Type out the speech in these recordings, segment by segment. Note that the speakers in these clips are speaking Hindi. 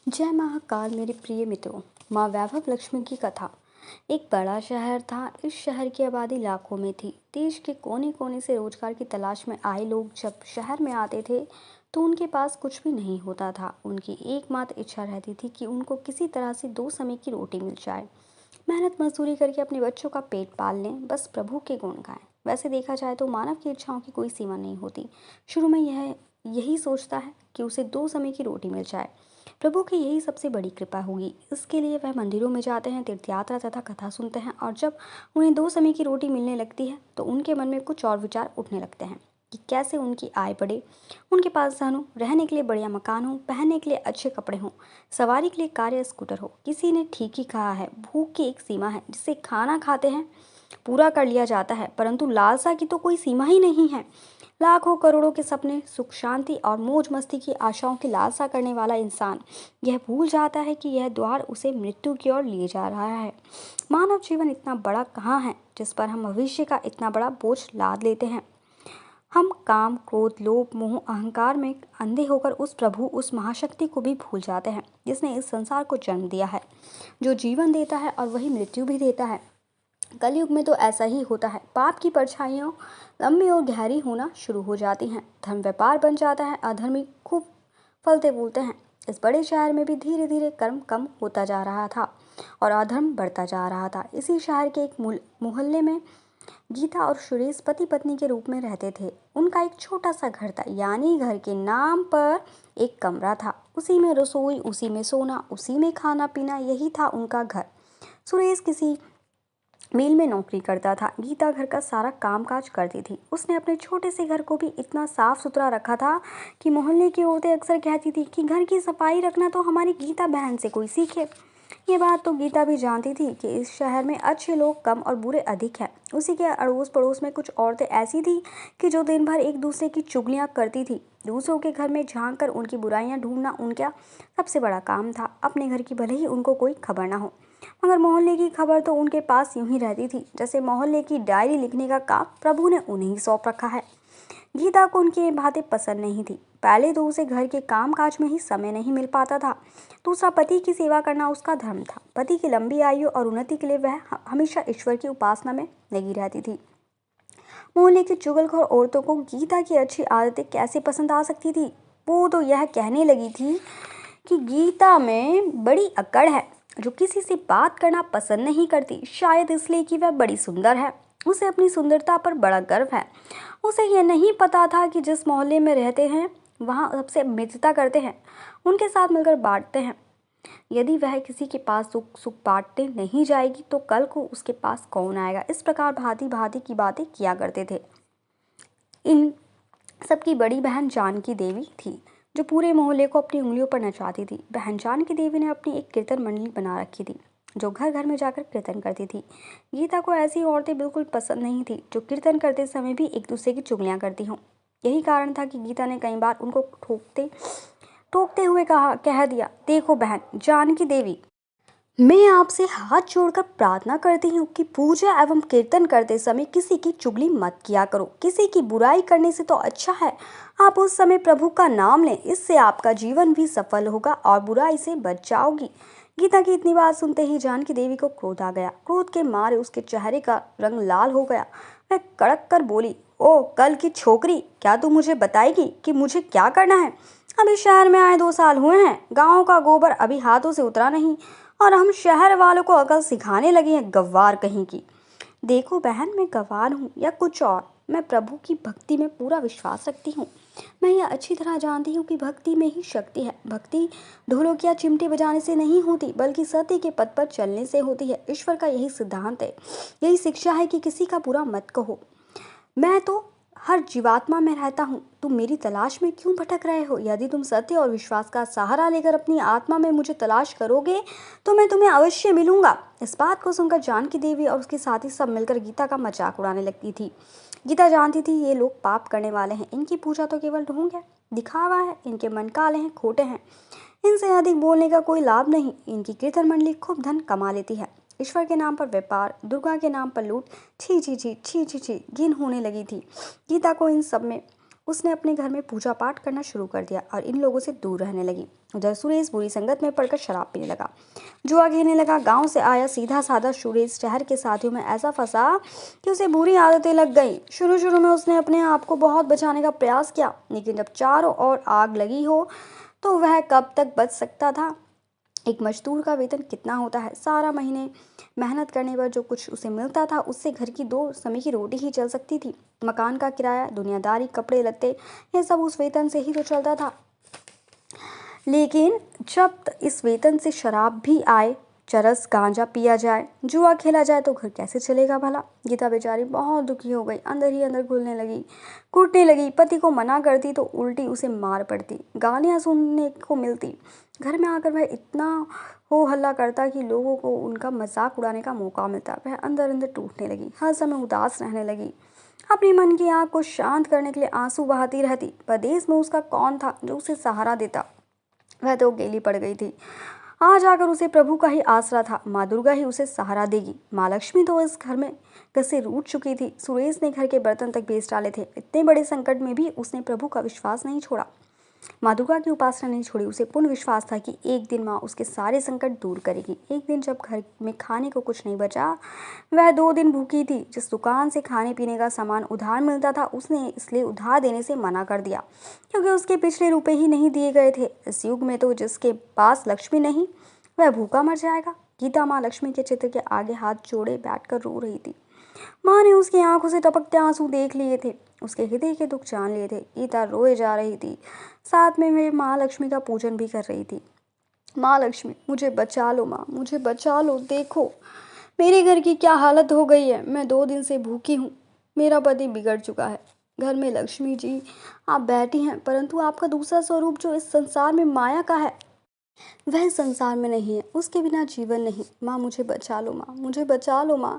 जय महाकाल मेरे प्रिय मित्रों। माँ वैभव लक्ष्मी की कथा। एक बड़ा शहर था। इस शहर की आबादी लाखों में थी। देश के कोने कोने से रोजगार की तलाश में आए लोग जब शहर में आते थे तो उनके पास कुछ भी नहीं होता था। उनकी एकमात्र इच्छा रहती थी कि उनको किसी तरह से 2 समय की रोटी मिल जाए। मेहनत मजदूरी करके अपने बच्चों का पेट पाल लें, बस प्रभु के गुण गाएं। वैसे देखा जाए तो मानव की इच्छाओं की कोई सीमा नहीं होती। शुरू में यह यही सोचता है कि उसे 2 समय की रोटी मिल जाए। प्रभु की यही सबसे बड़ी कृपा होगी। इसके लिए वह मंदिरों में जाते हैं, तीर्थयात्रा तथा कथा सुनते हैं, और जब उन्हें 2 समय की रोटी मिलने लगती है तो उनके मन में कुछ और विचार उठने लगते हैं कि कैसे उनकी आय बढ़े। उनके पास धन हो, रहने के लिए बढ़िया मकान हो, पहनने के लिए अच्छे कपड़े हों, सवारी के लिए कार या स्कूटर हो। किसी ने ठीक ही कहा है, भूख की एक सीमा है जिसे खाना खाते हैं पूरा कर लिया जाता है, परंतु लालसा की तो कोई सीमा ही नहीं है। लाखों करोड़ों के सपने, सुख शांति और मौज मस्ती की आशाओं की लालसा करने वाला इंसान यह भूल जाता है कि यह द्वार उसे मृत्यु की ओर ले जा रहा है। मानव जीवन इतना बड़ा कहाँ है जिस पर हम भविष्य का इतना बड़ा बोझ लाद लेते हैं। हम काम, क्रोध, लोभ, मोह, अहंकार में अंधे होकर उस प्रभु, उस महाशक्ति को भी भूल जाते हैं जिसने इस संसार को जन्म दिया है, जो जीवन देता है और वही मृत्यु भी देता है। कलयुग में तो ऐसा ही होता है। पाप की परछाइयाँ लंबी और गहरी होना शुरू हो जाती हैं। धर्म व्यापार बन जाता है। अधर्मी खूब फलते फूलते हैं। इस बड़े शहर में भी धीरे धीरे कर्म कम होता जा रहा था और अधर्म बढ़ता जा रहा था। इसी शहर के एक मोहल्ले में गीता और सुरेश पति पत्नी के रूप में रहते थे। उनका एक छोटा सा घर था, यानी घर के नाम पर एक कमरा था। उसी में रसोई, उसी में सोना, उसी में खाना पीना, यही था उनका घर। सुरेश किसी मिल में नौकरी करता था। गीता घर का सारा काम काज करती थी। उसने अपने छोटे से घर को भी इतना साफ सुथरा रखा था कि मोहल्ले की औरतें अक्सर कहती थी कि घर की सफाई रखना तो हमारी गीता बहन से कोई सीखे। ये बात तो गीता भी जानती थी कि इस शहर में अच्छे लोग कम और बुरे अधिक हैं। उसी के अड़ोस पड़ोस में कुछ औरतें ऐसी थी कि जो दिन भर एक दूसरे की चुगलियां करती थी। दूसरों के घर में झांक कर उनकी बुराइयां ढूंढना उनका सबसे बड़ा काम था। अपने घर की भले ही उनको कोई खबर ना हो, मगर मोहल्ले की खबर तो उनके पास यूं ही रहती थी जैसे मोहल्ले की डायरी लिखने का काम प्रभु ने उन्हें ही सौंप रखा है। गीता को उनकी ये बातें पसंद नहीं थी। पहले तो उसे घर के काम काज में ही समय नहीं मिल पाता था। दूसरा, पति की सेवा करना उसका धर्म था। पति की लंबी आयु और उन्नति के लिए वह हमेशा ईश्वर की उपासना में लगी रहती थी। मोहल्ले की चुगलखोर औरतों को गीता की अच्छी आदतें कैसे पसंद आ सकती थी। वो तो यह कहने लगी थी कि गीता में बड़ी अकड़ है, जो किसी से बात करना पसंद नहीं करती, शायद इसलिए कि वह बड़ी सुंदर है। उसे अपनी सुंदरता पर बड़ा गर्व है। उसे यह नहीं पता था कि जिस मोहल्ले में रहते हैं वहाँ सबसे मित्रता करते हैं, उनके साथ मिलकर बांटते हैं। यदि वह किसी के पास सुख सुख बांटने नहीं जाएगी तो कल को उसके पास कौन आएगा। इस प्रकार भांति भांति की बातें किया करते थे। इन सबकी बड़ी बहन जानकी देवी थी, जो पूरे मोहल्ले को अपनी उंगलियों पर नचाती थी। बहन जानकी देवी ने अपनी एक कीर्तन मंडली बना रखी थी, जो घर घर में जाकर कीर्तन करती थी। गीता को ऐसी औरतें बिल्कुल पसंद नहीं थी जो कीर्तन करते समय भी एक दूसरे की चुगलियां करती हों। यही कारण था कि गीता ने कई बार उनको ठोकते टोकते हुए कह दिया, देखो बहन जानकी देवी, मैं आपसे हाथ जोड़कर प्रार्थना करती हूँ कि पूजा एवं कीर्तन करते समय किसी की चुगली मत किया करो। किसी की बुराई करने से तो अच्छा है आप उस समय प्रभु का नाम लें। इससे आपका जीवन भी सफल होगा और बुराई से बच जाओगी। गीता की इतनी बात सुनते ही जानकी देवी को क्रोध आ गया। क्रोध के मारे उसके चेहरे का रंग लाल हो गया। वह कड़क कर बोली, ओ कल की छोकरी, क्या तू मुझे बताएगी कि मुझे क्या करना है? अभी शहर में आए 2 साल हुए हैं। गाँव का गोबर अभी हाथों से उतरा नहीं और हम शहर वालों को अकल सिखाने लगे हैं, गंवार कहीं की। देखो बहन, मैं गंवार हूँ या कुछ और, मैं प्रभु की भक्ति में पूरा विश्वास रखती हूँ। मैं यह अच्छी तरह जानती हूँ कि भक्ति में ही शक्ति है। भक्ति ढोलक या चिमटे बजाने से नहीं होती, बल्कि सत्य के पथ पर चलने से होती है। ईश्वर का यही सिद्धांत है, यही शिक्षा है कि किसी का बुरा मत कहो। मैं तो हर जीवात्मा में रहता हूँ। तुम मेरी तलाश में क्यों भटक रहे हो? यदि तुम सत्य और विश्वास का सहारा लेकर अपनी आत्मा में मुझे तलाश करोगे तो मैं तुम्हें अवश्य मिलूंगा। इस बात को सुनकर जानकी देवी और उसके साथी सब मिलकर गीता का मजाक उड़ाने लगती थी। गीता जानती थी ये लोग पाप करने वाले हैं। इनकी पूजा तो केवल ढोंग है, दिखावा है। इनके मन काले हैं, खोटे हैं। इनसे अधिक बोलने का कोई लाभ नहीं। इनकी कीर्तन मंडली खूब धन कमा लेती है। ईश्वर के नाम पर व्यापार, दुर्गा के नाम पर लूट, छी छी छी छी छी छी घिन होने लगी थी गीता को इन सब में। उसने अपने घर में पूजा पाठ करना शुरू कर दिया और इन लोगों से दूर रहने लगी। उधर सुरेश बुरी संगत में पड़कर शराब पीने लगा, जुआ खेलने लगा। गांव से आया सीधा साधा सुरेश शहर के साथियों में ऐसा फंसा कि उसे बुरी आदतें लग गई। शुरू शुरू में उसने अपने आप को बहुत बचाने का प्रयास किया, लेकिन जब चारों ओर आग लगी हो तो वह कब तक बच सकता था। एक मजदूर का वेतन कितना होता है? सारा महीने मेहनत करने पर जो कुछ उसे मिलता था उससे घर की 2 समय की रोटी ही चल सकती थी। मकान का किराया, दुनियादारी, कपड़े लत्ते, ये सब उस वेतन से ही तो चलता था। लेकिन जब इस वेतन से शराब भी आए, चरस गांजा पिया जाए, जुआ खेला जाए तो घर कैसे चलेगा भला। गीता बेचारी बहुत दुखी हो गई, अंदर ही अंदर घुलने लगी, कूटने लगी। पति को मना करती तो उल्टी उसे मार पड़ती, गालियां सुनने को मिलती। घर में आकर वह इतना हो हल्ला करता कि लोगों को उनका मजाक उड़ाने का मौका मिलता। वह अंदर अंदर टूटने लगी, हर समय उदास रहने लगी। अपनी मन की आग को शांत करने के लिए आंसू बहाती रहती। परदेश में उसका कौन था जो उसे सहारा देता? वह तो अकेली पड़ गई थी। आज आकर उसे प्रभु का ही आसरा था। माँ दुर्गा ही उसे सहारा देगी। माँ लक्ष्मी तो इस घर में से रूठ चुकी थी। सुरेश ने घर के बर्तन तक बेच डाले थे। इतने बड़े संकट में भी उसने प्रभु का विश्वास नहीं छोड़ा, माँ दुर्गा की उपासना नहीं छोड़ी। उसे पूर्ण विश्वास था कि एक दिन माँ उसके सारे संकट दूर करेगी। एक दिन जब घर में खाने को कुछ नहीं बचा, वह 2 दिन भूखी थी। जिस दुकान से खाने पीने का सामान उधार मिलता था उसने इसलिए उधार देने से मना कर दिया, क्योंकि उसके पिछले रुपए ही नहीं दिए गए थे। इस युग में तो जिसके पास लक्ष्मी नहीं वह भूखा मर जाएगा। गीता माँ लक्ष्मी के चित्र के आगे हाथ जोड़े बैठकर रो रही थी। माँ ने उसकी आंखों से टपकते आंसू देख लिए थे, उसके हृदय के दुख जान लिए थे। गीता रोए जा रही थी, साथ में वे माँ लक्ष्मी का पूजन भी कर रही थी। माँ लक्ष्मी, मुझे बचा लो माँ, मुझे बचा लो। देखो मेरे घर की क्या हालत हो गई है। मैं 2 दिन से भूखी हूँ। मेरा पति बिगड़ चुका है। घर में लक्ष्मी जी आप बैठी हैं, परंतु आपका दूसरा स्वरूप जो इस संसार में माया का है वह संसार में नहीं है। उसके बिना जीवन नहीं। माँ मुझे बचा लो माँ, मुझे बचा लो माँ।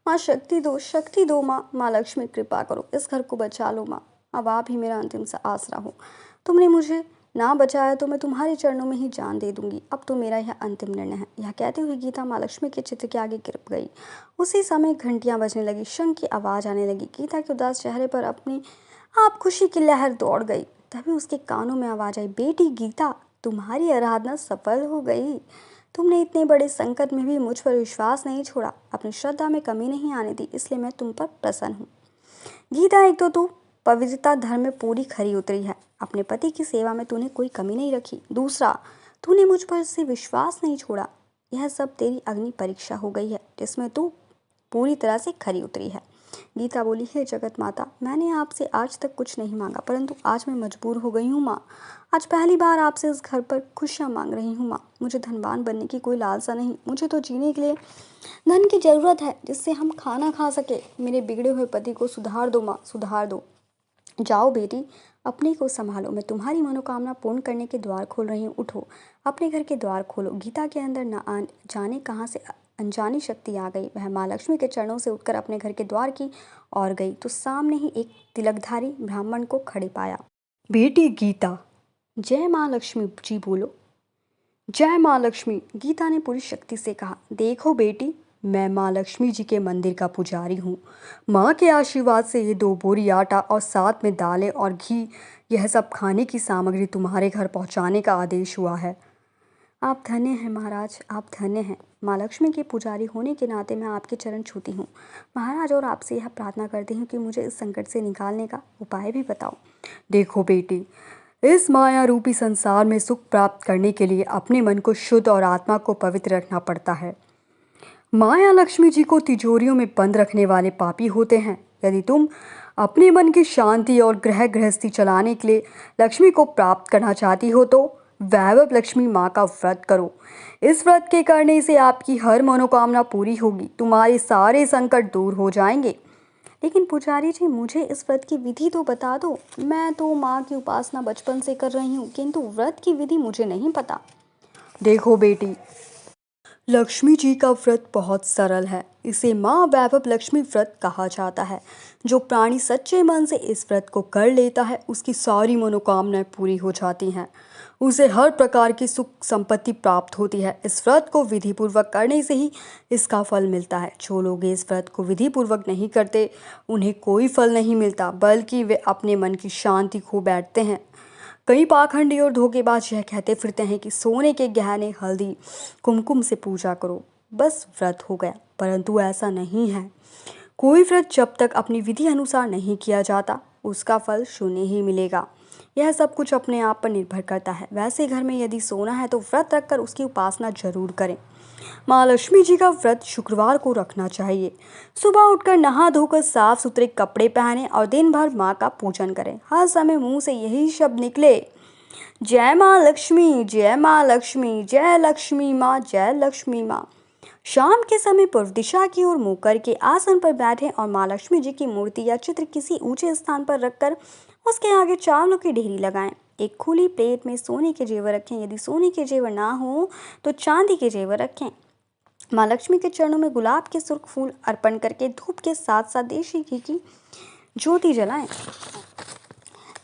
माँ शक्ति दो, शक्ति दो माँ। माँ लक्ष्मी कृपा करो, इस घर को बचा लो माँ। अब आप ही मेरा अंतिम सा आसरा हो। तुमने मुझे ना बचाया तो मैं तुम्हारे चरणों में ही जान दे दूंगी। अब तो मेरा यह अंतिम निर्णय है। यह कहते हुए गीता माँ लक्ष्मी के चित्र के आगे गिर गई। उसी समय घंटियां बजने लगी, शंख की आवाज़ आने लगी। गीता के उदास चेहरे पर अपनी आप खुशी की लहर दौड़ गई। तभी उसके कानों में आवाज़ आई, बेटी गीता, तुम्हारी आराधना सफल हो गई। तुमने इतने बड़े संकट में भी मुझ पर विश्वास नहीं छोड़ा, अपनी श्रद्धा में कमी नहीं आने दी, इसलिए मैं तुम पर प्रसन्न हूँ। गीता, एक तो तू पवित्रता धर्म में पूरी खरी उतरी है। अपने पति की सेवा में तूने कोई कमी नहीं रखी। दूसरा, तूने मुझ पर से विश्वास नहीं छोड़ा। यह सब तेरी अग्नि परीक्षा हो गई है, जिसमें तू पूरी तरह से खरी उतरी है। गीता बोली, हे जगत माता, मैंने आपसे आज तक कुछ नहीं मांगा, परंतु आज मैं मजबूर हो गई हूँ माँ। आज पहली बार आपसे इस घर पर खुशियाँ मांग रही हूँ माँ। मुझे धनवान बनने की कोई लालसा नहीं। मुझे तो जीने के लिए धन की जरूरत है, जिससे हम खाना खा सके। मेरे बिगड़े हुए पति को सुधार दो माँ, सुधार दो। जाओ बेटी, अपने को संभालो। मैं तुम्हारी मनोकामना पूर्ण करने के द्वार खोल रही हूँ। उठो, अपने घर के द्वार खोलो। गीता के अंदर न जाने कहाँ से अनजानी शक्ति आ गई। वह माँ लक्ष्मी के चरणों से उठकर अपने घर के द्वार की ओर गई तो सामने ही एक तिलकधारी ब्राह्मण को खड़े पाया। बेटी गीता, जय माँ लक्ष्मी जी बोलो। जय माँ लक्ष्मी, गीता ने पूरी शक्ति से कहा। देखो बेटी, मैं माँ लक्ष्मी जी के मंदिर का पुजारी हूँ। माँ के आशीर्वाद से ये 2 बोरी आटा और साथ में दालें और घी, यह सब खाने की सामग्री तुम्हारे घर पहुँचाने का आदेश हुआ है। आप धन्य हैं महाराज, आप धन्य हैं। माँ लक्ष्मी के पुजारी होने के नाते मैं आपके चरण छूती हूँ महाराज, और आपसे यह प्रार्थना करती हूँ कि मुझे इस संकट से निकालने का उपाय भी बताओ। देखो बेटी, इस माया रूपी संसार में सुख प्राप्त करने के लिए अपने मन को शुद्ध और आत्मा को पवित्र रखना पड़ता है। माया लक्ष्मी जी को तिजोरियों में बंद रखने वाले पापी होते हैं। यदि तुम अपने मन की शांति और गृहस्थी चलाने के लिए लक्ष्मी को प्राप्त करना चाहती हो तो वैभव लक्ष्मी माँ का व्रत करो। इस व्रत के करने से आपकी हर मनोकामना पूरी होगी, तुम्हारे सारे संकट दूर हो जाएंगे। लेकिन पुजारी जी, मुझे इस व्रत की विधि तो बता दो। मैं तो माँ की उपासना बचपन से कर रही हूँ, किंतु व्रत की विधि मुझे नहीं पता। देखो बेटी, लक्ष्मी जी का व्रत बहुत सरल है। इसे माँ वैभव लक्ष्मी व्रत कहा जाता है। जो प्राणी सच्चे मन से इस व्रत को कर लेता है उसकी सारी मनोकामनाएं पूरी हो जाती हैं। उसे हर प्रकार की सुख संपत्ति प्राप्त होती है। इस व्रत को विधि पूर्वक करने से ही इसका फल मिलता है। जो लोग इस व्रत को विधि पूर्वक नहीं करते उन्हें कोई फल नहीं मिलता, बल्कि वे अपने मन की शांति खो बैठते हैं। कई पाखंडी और धोखेबाज यह कहते फिरते हैं कि सोने के गहने, हल्दी, कुमकुम से पूजा करो, बस व्रत हो गया, परंतु ऐसा नहीं है। कोई व्रत जब तक अपनी विधि अनुसार नहीं किया जाता उसका फल शून्य ही मिलेगा। यह सब कुछ अपने आप पर निर्भर करता है। वैसे घर में यदि सोना है तो व्रत रखकर उसकी उपासना जरूर करें। माँ लक्ष्मी जी का व्रत शुक्रवार को रखना चाहिए। सुबह उठकर नहा धोकर साफ सुथरे कपड़े पहने और दिन भर माँ का पूजन करें। हर समय मुंह से यही शब्द निकले, जय माँ लक्ष्मी, जय माँ लक्ष्मी, जय लक्ष्मी माँ, जय लक्ष्मी माँ। शाम के समय पूर्व दिशा की ओर मुंह करके आसन पर बैठें और माँ लक्ष्मी जी की मूर्ति या चित्र किसी ऊंचे स्थान पर रखकर उसके आगे चावलों की ढेरी लगाएं। एक खुली प्लेट में सोने के जेवर रखें। यदि सोने के जेवर ना हो तो चांदी के जेवर रखें। माँ लक्ष्मी के चरणों में गुलाब के सुर्ख फूल अर्पण करके धूप के साथ साथ देशी घी की ज्योति जलाएं।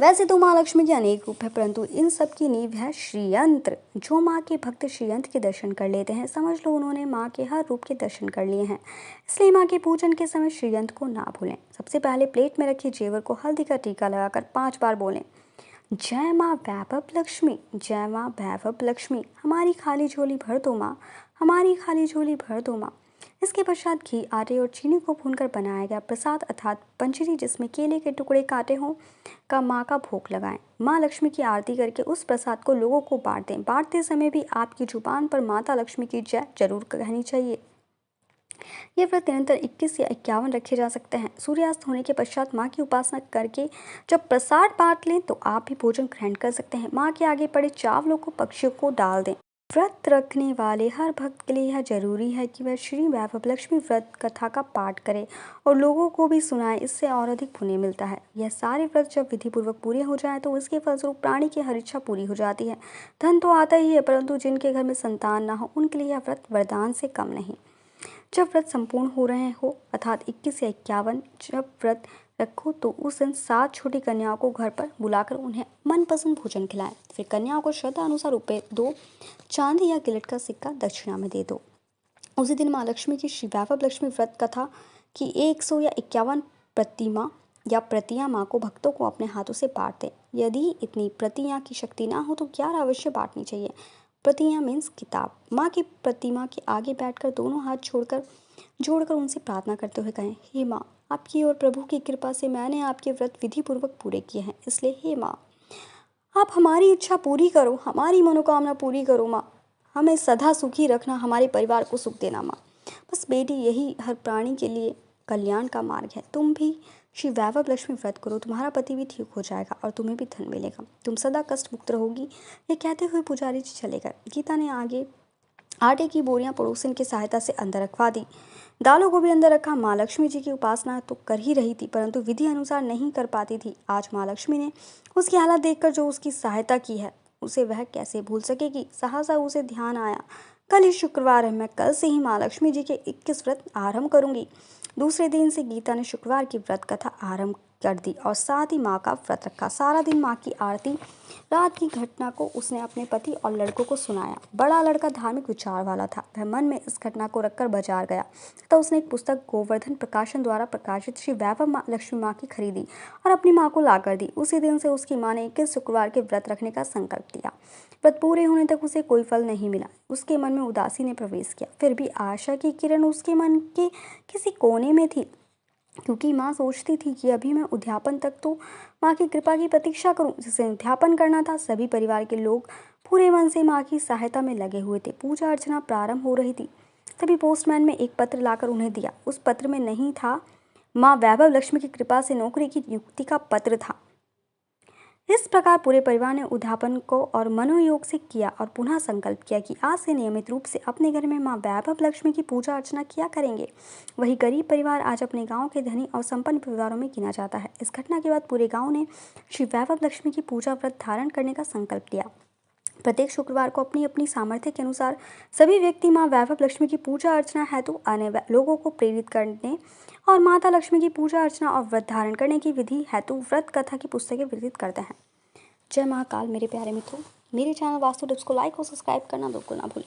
वैसे तो माँ लक्ष्मी के अनेक रूप है, परंतु इन सब की नींव है श्रीयंत्र। जो माँ के भक्त श्रीयंत्र के दर्शन कर लेते हैं, समझ लो उन्होंने माँ के हर रूप के दर्शन कर लिए हैं। इसलिए माँ के पूजन के समय श्रीयंत्र को ना भूलें। सबसे पहले प्लेट में रखे जेवर को हल्दी का टीका लगाकर 5 बार बोलें, जय माँ वैभव लक्ष्मी, जय माँ वैभव लक्ष्मी, हमारी खाली झोली भर दो माँ, हमारी खाली झोली भर दो माँ। इसके पश्चात घी, आटे और चीनी को भूनकर बनाया गया प्रसाद अर्थात पंजरी, जिसमें केले के टुकड़े काटे हों, का माँ का भोग लगाएं। माँ लक्ष्मी की आरती करके उस प्रसाद को लोगों को बांट दें। बांटते समय भी आपकी जुबान पर माता लक्ष्मी की जय जरूर कहनी चाहिए। ये व्रत निरंतर 21 या 51 रखे जा सकते हैं। सूर्यास्त होने के पश्चात माँ की उपासना करके जब प्रसाद बांट लें तो आप भी भोजन ग्रहण कर सकते हैं। माँ के आगे पड़े चावलों को पक्षियों को डाल दें। व्रत रखने वाले हर भक्त के लिए यह जरूरी है कि वह श्री वैभव लक्ष्मी व्रत कथा का पाठ करे और लोगों को भी सुनाए। इससे और अधिक पुण्य मिलता है। यह सारे व्रत जब विधि पूर्वक पूरे हो जाएं तो इसके फलस्वरूप प्राणी की हर इच्छा पूरी हो जाती है। धन तो आता ही है, परंतु जिनके घर में संतान ना हो उनके लिए यह व्रत वरदान से कम नहीं। जब व्रत संपूर्ण हो रहे हो अर्थात 21 या 51 जब व्रत रखो तो उस दिन 7 छोटी कन्याओं को घर पर बुलाकर उन्हें मनपसंद भोजन खिलाएं। फिर कन्याओं को श्रद्धा अनुसार रुपये दो, चांदी या गिलट का सिक्का दक्षिणा में दे दो। उसी दिन माँ लक्ष्मी की श्री वैभव लक्ष्मी व्रत कथा की 100 या 51 प्रतिमा या प्रतियां माँ को भक्तों को अपने हाथों से बांट दें। यदि इतनी प्रतियां की शक्ति ना हो तो 11 अवश्य बांटनी चाहिए। प्रतियां मीन्स किताब। माँ की प्रतिमा के आगे बैठकर दोनों हाथ जोड़कर उनसे प्रार्थना करते हुए कहें, हे माँ, आपकी और प्रभु की कृपा से मैंने आपके व्रत विधि पूर्वक पूरे किए हैं, इसलिए हे माँ, आप हमारी इच्छा पूरी करो, हमारी मनोकामना पूरी करो माँ, हमें सदा सुखी रखना, हमारे परिवार को सुख देना माँ। बस बेटी, यही हर प्राणी के लिए कल्याण का मार्ग है। तुम भी श्री वैभव लक्ष्मी व्रत करो, तुम्हारा पति भी ठीक हो जाएगा और तुम्हें भी धन मिलेगा, तुम सदा कष्ट मुक्त रहोगी। ये कहते हुए पुजारी जी चले गए। गीता ने आगे आटे की बोरियां पड़ोसिन की सहायता से अंदर रखवा दी, दालों को भी अंदर रखा। माँ लक्ष्मी जी की उपासना तो कर ही रही थी, परंतु विधि अनुसार नहीं कर पाती थी। आज माँ लक्ष्मी ने उसकी हालत देखकर जो उसकी सहायता की है उसे वह कैसे भूल सकेगी। सहसा उसे ध्यान आया, कल ही शुक्रवार है, मैं कल से ही माँ लक्ष्मी जी के 21 व्रत आरंभ करूंगी। दूसरे दिन से गीता ने शुक्रवार की व्रत कथा आरंभ कर दी और साथ ही माँ का व्रत रखा। सारा दिन माँ की आरती, रात की घटना को उसने अपने पति और लड़कों को सुनाया। बड़ा लड़का धार्मिक विचार वाला था। वह मन में इस घटना को रखकर बाजार गया तथा उसने एक पुस्तक गोवर्धन प्रकाशन द्वारा प्रकाशित श्री वैभव लक्ष्मी माँ की खरीदी और अपनी माँ को लाकर दी। उसी दिन से उसकी माँ ने 21 शुक्रवार के व्रत रखने का संकल्प लिया। व्रत पूरे होने तक उसे कोई फल नहीं मिला। उसके मन में उदासी ने प्रवेश किया। फिर भी आशा की किरण उसके मन के किसी कोने में थी, क्योंकि माँ सोचती थी कि अभी मैं उद्यापन तक तो माँ की कृपा की प्रतीक्षा करूं। जिसे उद्यापन करना था, सभी परिवार के लोग पूरे मन से माँ की सहायता में लगे हुए थे। पूजा अर्चना प्रारंभ हो रही थी, तभी पोस्टमैन ने एक पत्र लाकर उन्हें दिया। उस पत्र में नहीं था माँ वैभव लक्ष्मी की कृपा से नौकरी की नियुक्ति का पत्र था। इस प्रकार पूरे परिवार ने उद्यापन को और मनोयोग से किया और पुनः संकल्प किया कि आज से नियमित रूप से अपने घर में माँ वैभव लक्ष्मी की पूजा अर्चना किया करेंगे। वही गरीब परिवार आज अपने गांव के धनी और संपन्न परिवारों में गिना जाता है। इस घटना के बाद पूरे गांव ने श्री वैभव लक्ष्मी की पूजा व्रत धारण करने का संकल्प लिया। प्रत्येक शुक्रवार को अपनी अपनी सामर्थ्य के अनुसार सभी व्यक्ति माँ वैभव लक्ष्मी की पूजा अर्चना हेतु आने लोगों को प्रेरित करने और माता लक्ष्मी की पूजा अर्चना और व्रत धारण करने की विधि हेतु व्रत कथा की पुस्तकें वितरित करते हैं। जय महाकाल मेरे प्यारे मित्रों। मेरे चैनल वास्तु टिप्स को लाइक और सब्सक्राइब करना बिल्कुल ना भूलें।